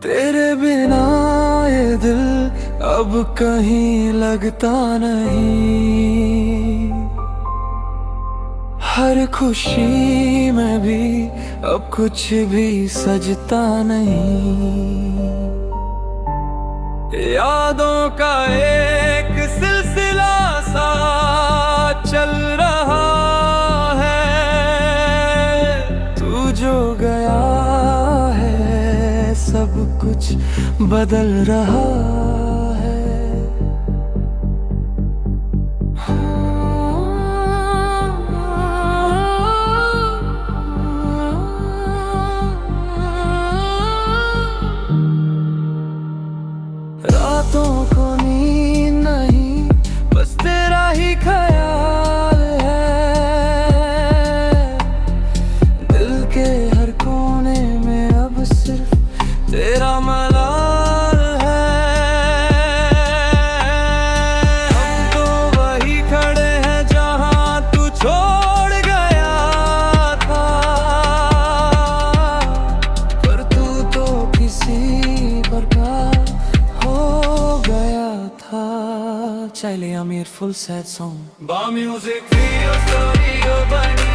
तेरे बिना ये दिल अब कहीं लगता नहीं। हर खुशी में भी अब कुछ भी सजता नहीं। यादों का एक सिलसिला सा चल रहा है। तू जो गया है सब कुछ बदल रहा है। रातों को नींद नहीं, बस तेरा ही ख्याल है। दिल के हर कोने में अब सिर्फ तेरा मलाल है। हम तो वही खड़े हैं जहां तू छोड़ गया था, पर तू तो किसी प्रकार Charlie Amir full sad song. Bar music, video story, your bunny.